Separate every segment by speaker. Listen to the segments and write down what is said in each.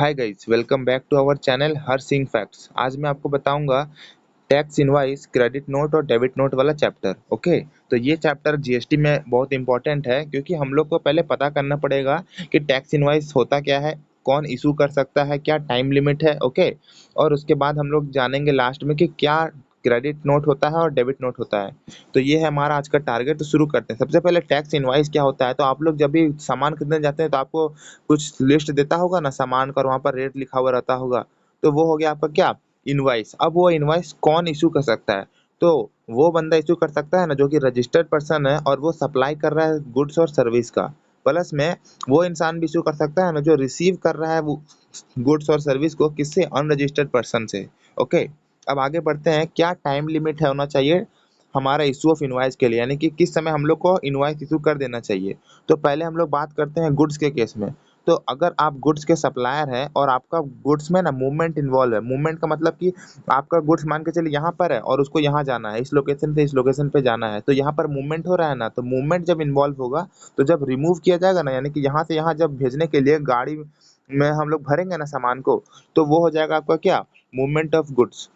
Speaker 1: Hi guys, welcome back to our channel Har Singh facts. आज मैं आपको बताऊंगा टैक्स इनवाइस, क्रेडिट नोट और डेबिट नोट वाला चैप्टर। ओके, तो ये चैप्टर जीएसटी में बहुत इंपॉर्टेंट है क्योंकि हम लोग को पहले पता करना पड़ेगा कि टैक्स इनवाइस होता क्या है, कौन इशू कर सकता है, क्या टाइम लिमिट है। ओके, और उसके बाद हम लोग जानेंगे लास्ट में कि क्या क्रेडिट नोट होता है और डेबिट नोट होता है। तो ये है हमारा आज का टारगेट। तो शुरू करते हैं। सबसे पहले टैक्स इनवाइस क्या होता है। तो आप लोग जब भी सामान खरीदने जाते हैं तो आपको कुछ लिस्ट देता होगा ना सामान का, और वहाँ पर रेट लिखा हुआ रहता होगा। तो वो हो गया आपका क्या, इनवाइस। अब वो इनवाइस कौन इशू कर सकता है? तो वो बंदा इशू कर सकता है ना जो कि रजिस्टर्ड पर्सन है और वो सप्लाई कर रहा है गुड्स और सर्विस का। प्लस में वो इंसान भी इशू कर सकता है ना जो रिसीव कर रहा है वो गुड्स और सर्विस को, किससे? अनरजिस्टर्ड पर्सन से। ओके, अब आगे बढ़ते हैं। क्या टाइम लिमिट है होना चाहिए हमारा इशू ऑफ इनवाइस के लिए, यानी कि किस समय हम लोग को इनवाइस इशू कर देना चाहिए। तो पहले हम लोग बात करते हैं गुड्स के केस में। तो अगर आप गुड्स के सप्लायर हैं और आपका गुड्स में ना मूवमेंट इन्वॉल्व है, मूवमेंट का मतलब कि आपका गुड्स मान के चलिए यहाँ पर है और उसको यहाँ जाना है, इस लोकेशन से इस लोकेशन पे जाना है, तो यहाँ पर मूवमेंट हो रहा है ना, तो मूवमेंट जब इन्वॉल्व होगा तो जब रिमूव किया जाएगा ना, यानी कि यहाँ से यहाँ जब भेजने के लिए गाड़ी में हम लोग भरेंगे ना सामान को, तो वो हो जाएगा आपका क्या, मूवमेंट ऑफ गुड्स।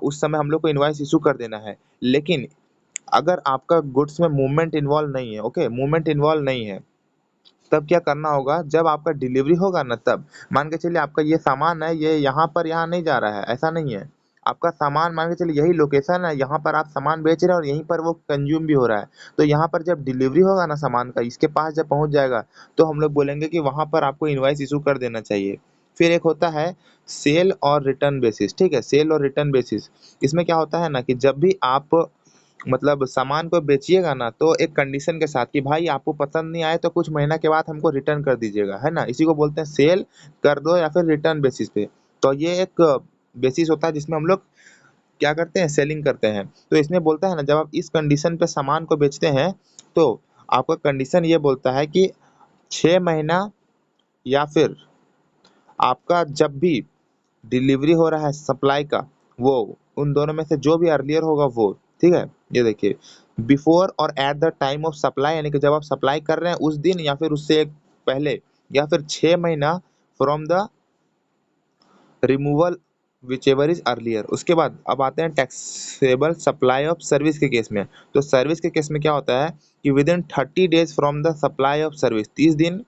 Speaker 1: उस समय हम लोग को इनवाइस इशू कर देना है। लेकिन अगर आपका गुड्स में मूवमेंट इन्वॉल्व नहीं है, ओके, मूवमेंट इन्वॉल्व नहीं है, तब क्या करना होगा? जब आपका डिलीवरी होगा ना, तब मान के चलिए आपका ये सामान है, ये यहाँ पर यहाँ नहीं जा रहा है, ऐसा नहीं है। आपका सामान मान के चलिए यही लोकेशन है, यहाँ पर आप सामान बेच रहे हैं और यहीं पर वो कंज्यूम भी हो रहा है। तो यहाँ पर जब डिलीवरी होगा ना सामान का, इसके पास जब पहुँच जाएगा, तो हम लोग बोलेंगे कि वहाँ पर आपको इनवाइस इशू कर देना चाहिए। फिर एक होता है सेल और रिटर्न बेसिस। ठीक है, सेल और रिटर्न बेसिस। इसमें क्या होता है ना कि जब भी आप मतलब सामान को बेचिएगा ना, तो एक कंडीशन के साथ कि भाई आपको पसंद नहीं आए तो कुछ महीना के बाद हमको रिटर्न कर दीजिएगा, है ना। इसी को बोलते हैं सेल कर दो या फिर रिटर्न बेसिस पे। तो ये एक बेसिस होता है जिसमें हम लोग क्या करते हैं, सेलिंग करते हैं। तो इसमें बोलता है ना, जब आप इस कंडीशन पे सामान को बेचते हैं तो आपका कंडीशन ये बोलता है कि 6 महीना या फिर आपका जब भी डिलीवरी हो रहा है सप्लाई का, वो उन दोनों में से जो भी अर्लियर होगा वो। ठीक है, ये देखिए, बिफोर और at the time of supply, यानी कि जब आप सप्लाई कर रहे हैं उस दिन या फिर उससे एक पहले, या फिर 6 महीना from the removal which ever is earlier. उसके बाद अब आते हैं टैक्सेबल सप्लाई ऑफ सर्विस के केस में। तो सर्विस के केस में क्या होता है कि with in 30 days from the supply of service, 30 दिन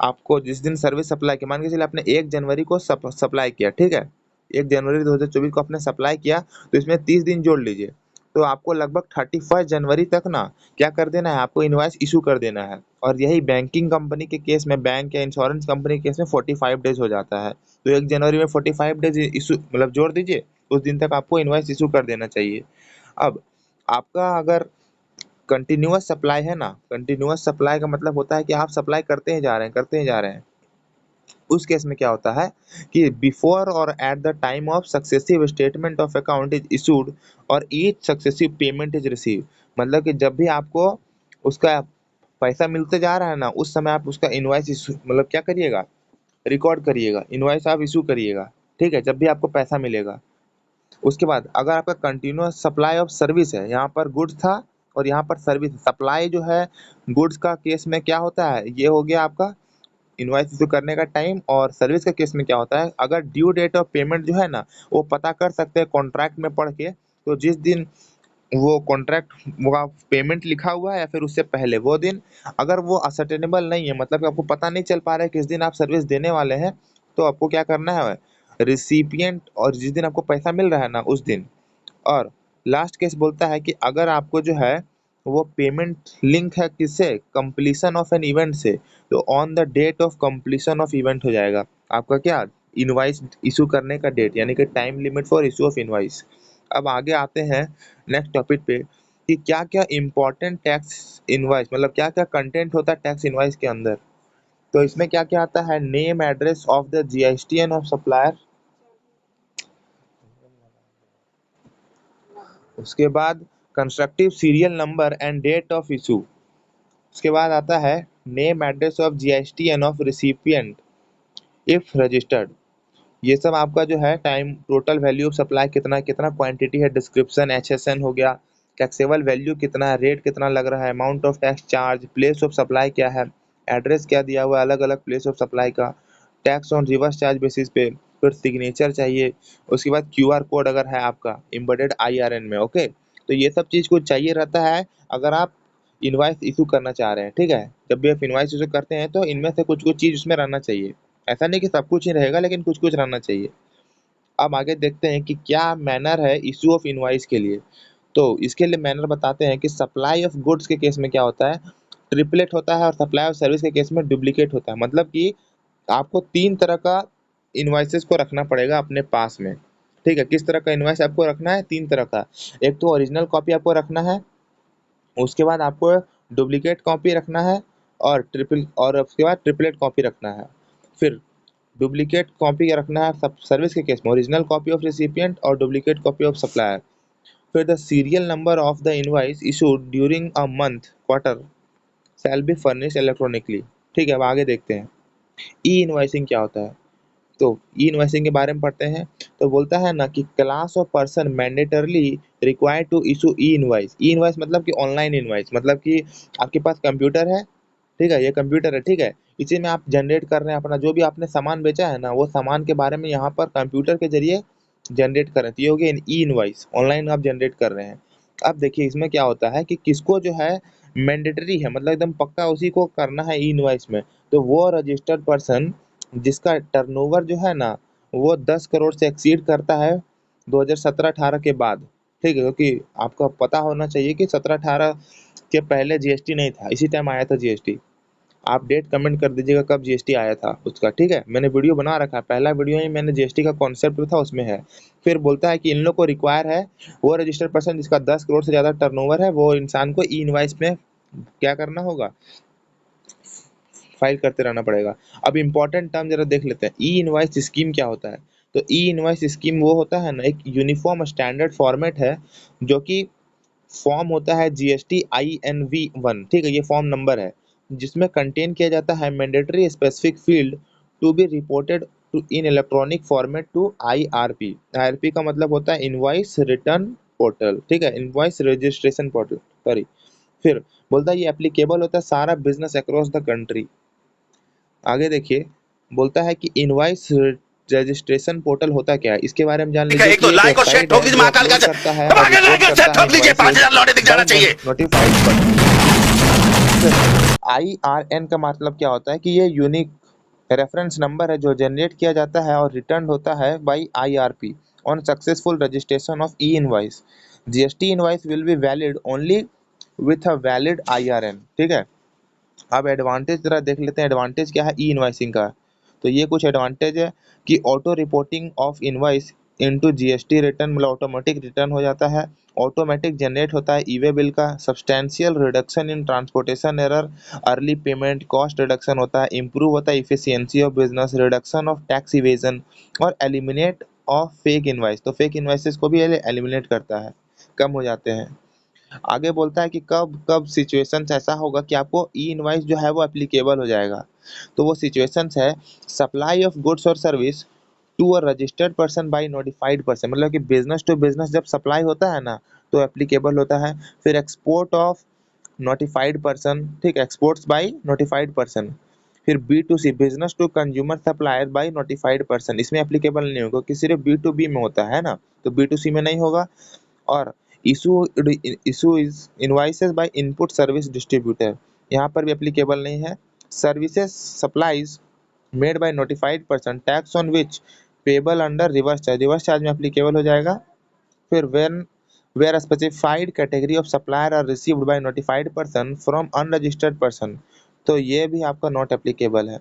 Speaker 1: आपको जिस दिन सर्विस सप्लाई की, मान के चलिए आपने 1 जनवरी को सप्लाई किया, ठीक है, 1 जनवरी 2024 को आपने सप्लाई किया, तो इसमें 30 दिन जोड़ लीजिए। तो आपको लगभग 31 जनवरी तक ना क्या कर देना है, आपको इनवॉइस इशू कर देना है। और यही बैंकिंग कंपनी के केस में, बैंक या इंश्योरेंस कंपनी के केस में 45 डेज हो जाता है। तो 1 जनवरी में 45 डेज इशू मतलब जोड़ दीजिए, उस दिन तक आपको इनवॉइस इशू कर देना चाहिए। अब आपका अगर कंटिन्यूअस सप्लाई है ना, कंटिन्यूअस सप्लाई का मतलब होता है कि आप सप्लाई करते ही जा रहे हैं, करते ही जा रहे हैं। उस केस में क्या होता है कि बिफोर और at the time of successive statement of account is issued और each successive payment is receive, मतलब कि जब भी आपको उसका पैसा मिलते जा रहा है ना, उस समय आप उसका इनवॉइस इशू मतलब क्या करिएगा, रिकॉर्ड करिएगा, इनवॉइस आप इशू करिएगा। ठीक है, जब भी आपको पैसा मिलेगा। उसके बाद अगर आपका कंटिन्यूअस सप्लाई ऑफ सर्विस है, यहाँ पर गुड्स था और यहाँ पर सर्विस, सप्लाई जो है गुड्स का केस में क्या होता है, ये हो गया आपका इनवॉइस इशू करने का टाइम। और सर्विस के केस में क्या होता है, अगर ड्यू डेट ऑफ पेमेंट जो है ना, वो पता कर सकते हैं कॉन्ट्रैक्ट में पढ़ के। तो जिस दिन वो कॉन्ट्रैक्ट वो पेमेंट लिखा हुआ है या फिर उससे पहले वो दिन, अगर वो असर्टेनेबल नहीं है, मतलब कि आपको पता नहीं चल पा रहा है किस दिन आप सर्विस देने वाले हैं, तो आपको क्या करना है, रिसिपिएंट और जिस दिन आपको पैसा मिल रहा है ना उस दिन। और लास्ट केस बोलता है कि अगर आपको जो है वो पेमेंट लिंक है किससे, कंप्लीशन ऑफ एन इवेंट से, तो on the date of completion of event हो जाएगा आपका क्या, इनवाइस इशू करने का डेट, यानी कि time limit for issue of invoice. अब आगे आते हैं नेक्स्ट टॉपिक पे कि क्या क्या इंपॉर्टेंट टैक्स इनवाइस, मतलब क्या क्या कंटेंट होता है टैक्स इनवाइस के अंदर। तो इसमें क्या क्या आता है, name address of the GSTN of supplier. उसके बाद constructive serial number and date of issue. उसके बाद आता है name address of GSTN of recipient if registered. ये सब आपका जो है time, total value of supply कितना कितना क्वांटिटी है, डिस्क्रिप्शन एचएसएन हो गया, टैक्सेबल वैल्यू कितना है, रेट कितना लग रहा है, amount of tax charge, place of supply क्या है, एड्रेस क्या दिया हुआ है अलग अलग प्लेस ऑफ सप्लाई का, tax on reverse charge basis पे, फिर सिग्नेचर चाहिए, उसके बाद क्यूआर कोड अगर है आपका एम्बेडेड आईआरएन में, ओके। तो ये सब चीज़ कुछ चाहिए रहता है अगर आप इनवॉइस इशू करना चाह रहे हैं, ठीक है। जब भी आप इनवॉइस इशू करते हैं तो इनमें से कुछ कुछ चीज़ उसमें रहना चाहिए। ऐसा नहीं कि सब कुछ ही रहेगा, लेकिन कुछ कुछ रहना चाहिए। अब आगे देखते हैं कि क्या मैनर है इशू ऑफ इनवॉइस के लिए। तो इसके लिए मैनर बताते हैं कि सप्लाई ऑफ गुड्स के केस में क्या होता है, ट्रिपलेट होता है, और सप्लाई ऑफ सर्विस के केस में डुप्लीकेट होता है। मतलब कि आपको 3 तरह का इनवॉइसेस को रखना पड़ेगा अपने पास में, ठीक है। किस तरह का इनवॉइस आपको रखना है? 3 तरह का। एक तो ओरिजिनल कॉपी आपको रखना है, उसके बाद आपको डुप्लीकेट कॉपी रखना है, और उसके बाद ट्रिपलेट कॉपी रखना है। फिर डुप्लीकेट कॉपी रखना है सब सर्विस के केस में, ओरिजिनल कॉपी ऑफ रिसिपिएंट और डुप्लीकेट कॉपी ऑफ सप्लायर। फिर the serial number of the invoice issued during a month quarter shall be furnished electronically. ठीक है, अब आगे देखते हैं ई इनवॉइसिंग क्या होता है। तो ई इनवॉइसिंग के बारे में पढ़ते हैं। तो बोलता है ना कि class of person mandatorily required to issue e invoice. E invoice मतलब कि ऑनलाइन इनवॉइस, मतलब कि आपके पास कंप्यूटर है, ठीक है, ये कंप्यूटर है, ठीक है, इसी में आप जनरेट कर रहे हैं अपना जो भी आपने सामान बेचा है ना, वो सामान के बारे में यहाँ पर कंप्यूटर के जरिए जनरेट कर रहे हैं। तो ये हो गया ई इनवॉइस, ऑनलाइन आप जनरेट कर रहे हैं। अब देखिए इसमें क्या होता है कि किसको जो है मैंडेटरी है, मतलब एकदम पक्का उसी को करना है ई इनवॉइस में। तो वो रजिस्टर्ड पर्सन जिसका टर्नओवर जो है ना वो 10 करोड़ से एक्सीड करता है 2017-18 के बाद, ठीक है, क्योंकि आपको पता होना चाहिए कि 17-18 के पहले जीएसटी नहीं था, इसी टाइम आया था जीएसटी। आप डेट कमेंट कर दीजिएगा कब जीएसटी आया था उसका, ठीक है। मैंने वीडियो बना रखा है, पहला वीडियो ही मैंने जीएसटी का कॉन्सेप्ट था उसमें है। फिर बोलता है कि इन लोग को रिक्वायर है वो रजिस्टर्ड पर्सन जिसका 10 करोड़ से ज़्यादा टर्नओवर है, वो इंसान को ई इनवॉइस में क्या करना होगा, फाइल करते रहना पड़ेगा। अब इम्पोर्टेंट टर्म जरा देख लेते हैं, ई इनवॉइस स्कीम क्या होता है। तो ई इनवॉइस स्कीम वो होता है ना, एक यूनिफॉर्म स्टैंडर्ड फॉर्मेट है जो कि फॉर्म होता है जीएसटी INV 1, ठीक है, ये फॉर्म नंबर है जिसमें कंटेन किया जाता है mandatory specific field to be reported to in electronic format to IRP। IRP का मतलब होता है इनवॉइस रिटर्न पोर्टल, ठीक है, इनवॉइस रजिस्ट्रेशन पोर्टल, सॉरी। फिर बोलता है ये एप्लीकेबल होता है सारा बिजनेस अक्रॉस द कंट्री। आगे देखिए बोलता है कि इनवॉइस रजिस्ट्रेशन पोर्टल होता क्या है, इसके बारे में जान लीजिए
Speaker 2: एक
Speaker 1: कि
Speaker 2: तो
Speaker 1: ये एक
Speaker 2: लाइक और शेयर
Speaker 1: वेबसाइट
Speaker 2: ठोक
Speaker 1: है
Speaker 2: लीजिए
Speaker 1: जो
Speaker 2: महाकाल
Speaker 1: अपलोड
Speaker 2: का
Speaker 1: करता है और
Speaker 2: धमाके
Speaker 1: रिपोर्ट
Speaker 2: लाइक और शेयर
Speaker 1: करता है
Speaker 2: ठोक लीजिए,
Speaker 1: इनवॉइसेस
Speaker 2: 5000 लौटे दिख जाना
Speaker 1: बाय
Speaker 2: चाहिए।
Speaker 1: Notified person. IRN का मतलब क्या होता है कि ये यूनिक रेफरेंस नंबर है जो जनरेट किया जाता है और रिटर्न होता है by IRP on successful registration of e invoice. GST invoice will be valid only with a valid IRN, ठीक है। अब एडवांटेज जरा देख लेते हैं, एडवांटेज क्या है ई इनवॉइसिंग का। तो ये कुछ एडवांटेज है कि auto reporting of invoice into GST return, मतलब ऑटोमेटिक रिटर्न हो जाता है, ऑटोमेटिक जनरेट होता है ई वे बिल का, substantial reduction in transportation error, early payment cost reduction होता है, इंप्रूव होता है efficiency of business, reduction of tax evasion और एलिमिनेट ऑफ फेक इनवॉइस। तो फेक इनवॉइसेस को भी एलिमिनेट करता है, कम हो जाते हैं। आगे बोलता है कि कब कब सिचुएशंस ऐसा होगा कि आपको ई इनवॉइस जो है वो एप्लीकेबल हो जाएगा। तो वो सिचुएशंस है सप्लाई ऑफ गुड्स और service to a registered person by notified person, मतलब कि बिजनेस टू बिजनेस जब सप्लाई होता है ना तो एप्लीकेबल होता है। फिर एक्सपोर्ट ऑफ नोटिफाइड पर्सन, ठीक, एक्सपोर्ट्स बाय नोटिफाइड पर्सन। फिर B2C business to consumer supplier by notified person, इसमें एप्लीकेबल नहीं होगा कि सिर्फ B2B में होता है ना, तो B2C में नहीं होगा। और issue issue is invoices by input service distributor, यहाँ पर भी एप्लीकेबल नहीं है। Services supplies made by notified person tax on which payable under reverse charge में एप्लीकेबल हो जाएगा। फिर when where specified category of supplier are received by notified person from unregistered person, तो ये भी आपका नॉट एप्लीकेबल है।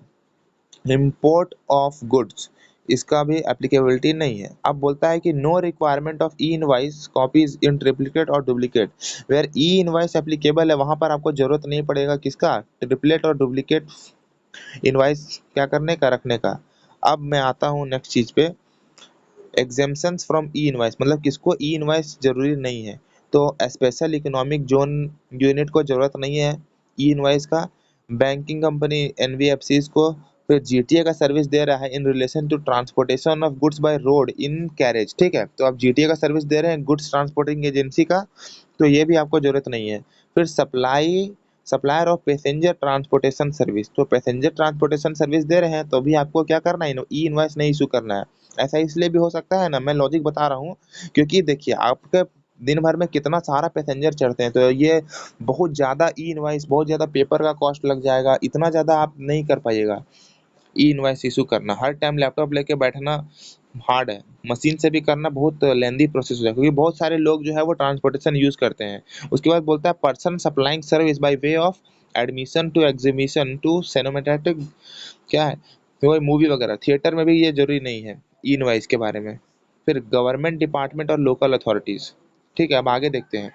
Speaker 1: इम्पोर्ट ऑफ गुड्स, इसका भी एप्लीकेबिलिटी नहीं है। अब बोलता है कि no requirement of e invoice copies in triplicate और duplicate, where e invoice applicable है वहां पर आपको जरूरत नहीं पड़ेगा किसका, ट्रिपलेट और डुप्लीकेट इनवाइस क्या करने का, रखने का। अब मैं आता हूँ नेक्स्ट चीज पे, एग्जेम्पशंस फ्रॉम ई इनवाइस, मतलब किसको ई इनवाइस जरूरी नहीं है। तो स्पेशल इकोनॉमिक जोन यूनिट को जरूरत नहीं है ई इनवाइस का, बैंकिंग कंपनी एनबीएफसीज को, फिर जीटीए का सर्विस दे रहा है in relation to transportation of goods by road in carriage, ठीक है, तो आप जीटीए का सर्विस दे रहे हैं गुड्स ट्रांसपोर्टिंग एजेंसी का, तो ये भी आपको जरूरत नहीं है। फिर supplier of passenger transportation service, तो पैसेंजर ट्रांसपोर्टेशन सर्विस दे रहे हैं तो भी आपको क्या करना है, ई इनवॉइस नहीं इशू करना है। ऐसा इसलिए भी हो सकता है ना, मैं लॉजिक बता रहा हूँ, क्योंकि देखिए आपके दिन भर में कितना सारा पैसेंजर चढ़ते हैं, तो ये बहुत ज़्यादा ई इनवॉइस, बहुत ज़्यादा पेपर का कॉस्ट लग जाएगा, इतना ज़्यादा आप नहीं कर पाइएगा ई इनवॉइस इशू करना। हर टाइम लैपटॉप लेके बैठना हार्ड है, मशीन से भी करना बहुत लेंदी प्रोसेस हो जाएगा, क्योंकि बहुत सारे लोग जो है वो ट्रांसपोर्टेशन यूज करते हैं। उसके बाद बोलता है person supplying service by way of admission to exhibition to cinematic, क्या है तो वही मूवी वगैरह थिएटर में भी, ये जरूरी नहीं है ई इनवॉइस के बारे में। फिर गवर्नमेंट डिपार्टमेंट और लोकल अथॉरिटीज। ठीक है, अब आगे देखते हैं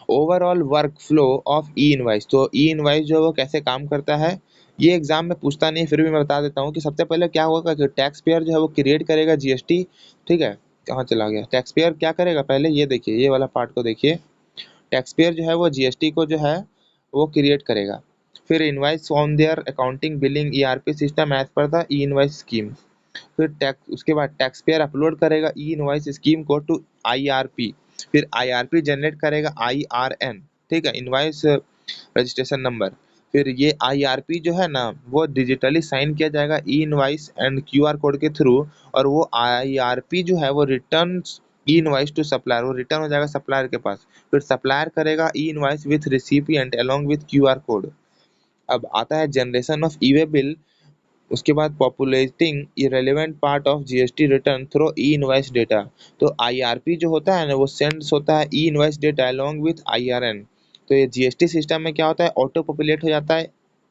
Speaker 1: overall work flow of e invoice. तो ई इनवाइस जो है वो कैसे काम करता है, ये एग्जाम में पूछता नहीं, फिर भी मैं बता देता हूँ कि सबसे पहले क्या होगा कि टैक्स पेयर जो है वो क्रिएट करेगा जीएसटी। ठीक है, कहाँ चला गया, टैक्स पेयर क्या करेगा, पहले ये देखिए, ये वाला पार्ट को देखिए। टैक्स पेयर जो है वो जीएसटी को जो है वो क्रिएट करेगा। फिर invoice on their accounting billing ERP system as per the e invoice scheme. फिर टैक्स, उसके बाद टैक्स पेयर अपलोड करेगा ई इनवॉइस स्कीम को टू आईआरपी। फिर आईआरपी जनरेट करेगा आईआरएन, ठीक है, इनवॉइस रजिस्ट्रेशन नंबर। फिर ये आईआरपी जो है ना वो डिजिटली साइन किया जाएगा e invoice and QR code के थ्रू, और वो आईआरपी जो है वो return e invoice to supplier, वो रिटर्न हो जाएगा सप्लायर के पास। फिर सप्लायर करेगा e invoice with recipient along with QR code. अब आता है generation of e way bill. उसके बाद populating irrelevant part of GST return through e invoice data. तो आईआरपी जो होता है ना वो सेंड्स होता है ई invoice data along with IRN. तो ये जीएसटी सिस्टम में क्या होता है, ऑटो पॉपुलेट हो जाता है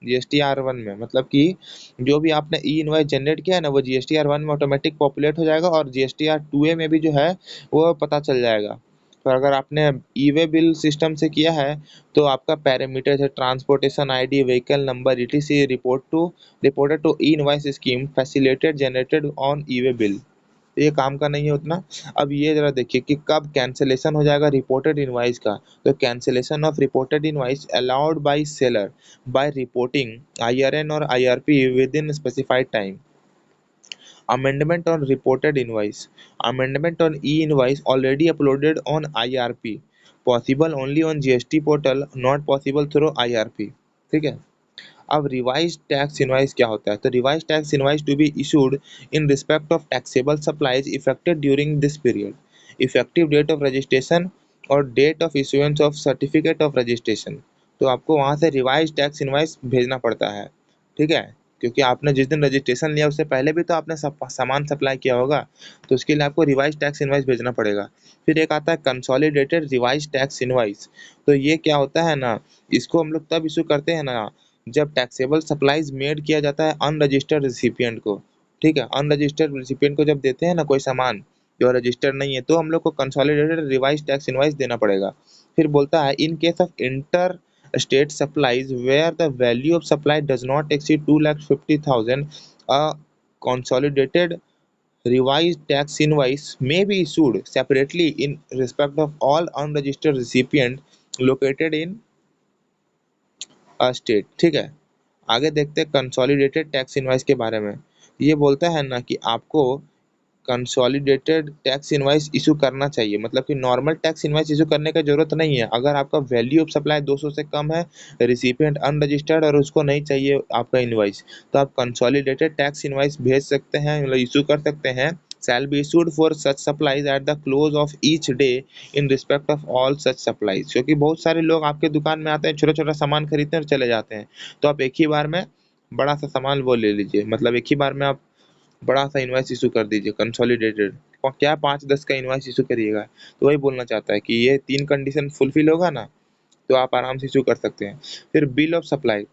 Speaker 1: जीएसटी आर वन में, मतलब कि जो भी आपने ई इनवॉइस जनरेट किया है ना वो जीएसटी आर वन में ऑटोमेटिक पॉपुलेट हो जाएगा, और जीएसटी आर टू ए में भी जो है वो पता चल जाएगा। तो अगर आपने ई वे बिल सिस्टम से किया है तो आपका पैरामीटर है transportation ID, vehicle number, ETC reported to e invoice scheme facilitated generated on e way bill. तो ये काम का नहीं है उतना। अब ये जरा देखिए कि कब कैंसिलेशन हो जाएगा रिपोर्टेड इनवॉइस का। तो cancellation of reported invoice allowed by seller by reporting IRN और IRP within specified time. Amendment on reported invoice. Amendment on e-invoice already uploaded on IRP. Possible only on GST portal, not possible through IRP. ठीक है। अब revise tax invoice क्या होता है, तो revise tax invoice to be issued in respect of taxable supplies effected during this period. Effective date of registration और date of issuance of certificate of registration. तो आपको वहाँ से रिवाइज टैक्स इनवाइस भेजना पड़ता है। ठीक है, क्योंकि आपने जिस दिन रजिस्ट्रेशन लिया उससे पहले भी तो आपने सामान सप्लाई किया होगा, तो उसके लिए आपको रिवाइज टैक्स इनवाइस भेजना पड़ेगा। फिर एक आता है कंसोलिडेटेड रिवाइज टैक्स इनवाइस। तो ये क्या होता है ना, इसको हम लोग तब इशू करते हैं ना जब टैक्सेबल सप्लाईज मेड किया जाता है अनरजिस्टर्ड रिसिपिएंट को। ठीक है, अनरजिस्टर्ड रिसिपिएंट को जब देते हैं ना कोई सामान जो रजिस्टर्ड नहीं है, तो हम लोग को कंसोलिडेटेड रिवाइज टैक्स इनवाइस देना पड़ेगा। फिर बोलता है in case of inter state supplies where the value of supply does not exceed 2,50,000, a consolidated revised tax invoice may be issued separately in respect of all unregistered recipient located in a state। ठीक है, आगे देखते हैं consolidated tax invoice के बारे में। ये बोलता है ना कि आपको कंसोलिडेटेड टैक्स इनवाइस इशू करना चाहिए, मतलब कि नॉर्मल टैक्स इनवाइस इशू करने की जरूरत नहीं है। अगर आपका वैल्यू ऑफ सप्लाई 200 से कम है, रिसिपिएंट अनरजिस्टर्ड और उसको नहीं चाहिए आपका इनवाइस, तो आप कंसोलिडेटेड टैक्स इनवाइस भेज सकते हैं, मतलब इशू कर सकते हैं। Shall be issued for such supplies at the close of each day in respect of all such supplies. क्योंकि बहुत सारे लोग आपके दुकान में आते हैं, छोटा छोटा सामान खरीदते हैं और चले जाते हैं, तो आप एक ही बार में बड़ा सा सामान वो ले लीजिए, मतलब एक ही बार में आप बड़ा सा इनवॉइस इशू कर दीजिए कंसोलिडेटेड। और क्या 5-10 का इनवॉइस इशू करिएगा। तो वही बोलना चाहता है कि ये 3 कंडीशन फुलफिल होगा ना तो आप आराम से इशू कर सकते हैं। फिर bill of supply,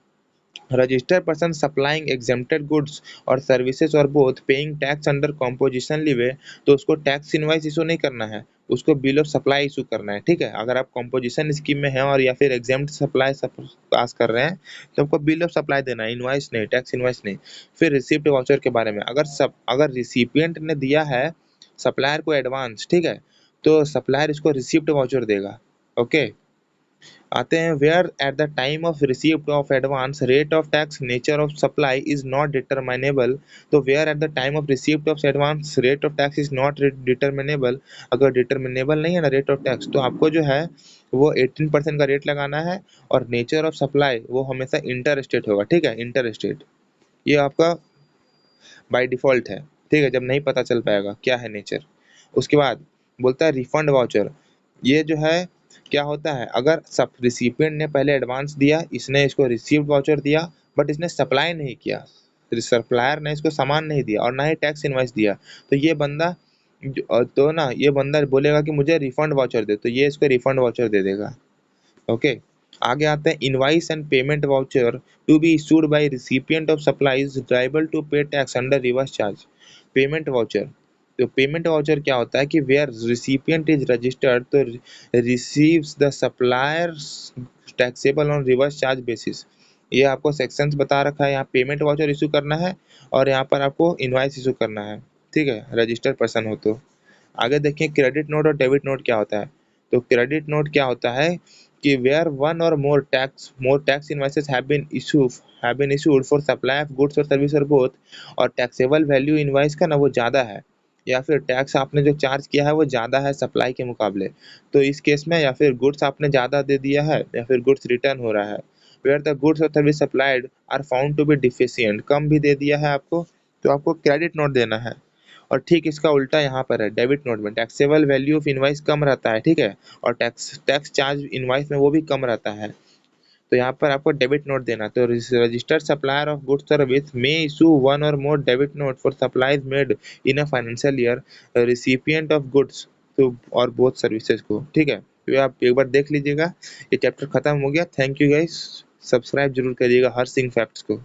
Speaker 1: registered person supplying exempted goods और सर्विसेज और both paying tax under composition leeway, तो उसको टैक्स इनवॉइस इशू नहीं करना है, उसको बिल ऑफ सप्लाई इशू करना है। ठीक है, अगर आप कॉम्पोजिशन स्कीम में हैं और या फिर एग्जेम्प्ट सप्लाई पास कर रहे हैं तो आपको बिल ऑफ सप्लाई देना है, इनवॉइस नहीं, टैक्स इनवॉइस नहीं। फिर रिसिप्ट वाउचर के बारे में, अगर रिसिपिएंट ने दिया है सप्लायर को एडवांस, ठीक है, तो सप्लायर इसको रिसिप्ट वाउचर देगा। ओके, आते हैं where at the time of receipt of advance rate of tax nature of supply is not determinable. तो where at the time of receipt of advance rate of tax is not determinable, अगर determinable नहीं है ना rate of tax, तो आपको जो है वो 18% का रेट लगाना है। और नेचर ऑफ सप्लाई वो हमेशा इंटर स्टेट होगा, ठीक है, इंटर स्टेट, ये आपका बाय डिफॉल्ट है, ठीक है, जब नहीं पता चल पाएगा क्या है नेचर। उसके बाद बोलता है रिफंड वाउचर, ये जो है क्या होता है, अगर सब रिसिपिएंट ने पहले एडवांस दिया, इसने इसको रिसीव्ड वाउचर दिया, बट इसने सप्लाई नहीं किया, सप्लायर ने इसको सामान नहीं दिया और ना ही टैक्स इनवाइस दिया, तो ये बंदा तो ना ये बंदा बोलेगा कि मुझे रिफंड वाउचर दे, तो ये इसको रिफंड वाउचर दे देगा। ओके, आगे आते हैं invoice and payment voucher to be issued by recipient of supplies liable to pay tax under reverse charge. Payment voucher, तो पेमेंट वाउचर क्या होता है कि वेयर रिसिपिएंट इज रजिस्टर्ड तो receives the suppliers taxable on reverse charge basis. ये आपको sections बता रखा है, यहाँ पेमेंट वाउचर इशू करना है और यहाँ पर आपको इनवाइस इशू करना है, ठीक है, रजिस्टर्ड पर्सन हो तो। आगे देखिए क्रेडिट नोट और डेबिट नोट क्या होता है। तो क्रेडिट नोट क्या होता है कि वेयर वन और more tax invoices have been issued for supply of goods और सर्विस और बोथ, और टैक्सेबल वैल्यू इनवाइस का ना वो ज़्यादा है, या फिर टैक्स आपने जो चार्ज किया है वो ज़्यादा है सप्लाई के मुकाबले, तो इस केस में या फिर गुड्स आपने ज़्यादा दे दिया है या फिर गुड्स रिटर्न हो रहा है। वेयर द गुड्स और service supplied are found to be deficient, कम भी दे दिया है आपको, तो आपको क्रेडिट नोट देना है। और ठीक इसका उल्टा यहाँ पर है, डेबिट नोट में टैक्सेबल वैल्यू ऑफ इनवाइस कम रहता है, ठीक है, और टैक्स टैक्स चार्ज इनवाइस में वो भी कम रहता है, तो यहाँ पर आपको डेबिट नोट देना। तो registered supplier of goods service में इशू वन और more debit note for supplies made in a financial year recipient of goods तो और बोथ सर्विसेज को, ठीक है। तो आप एक बार देख लीजिएगा, ये चैप्टर खत्म हो गया। थैंक यू गाइस, सब्सक्राइब जरूर करिएगा हर सिंह फैक्ट्स को।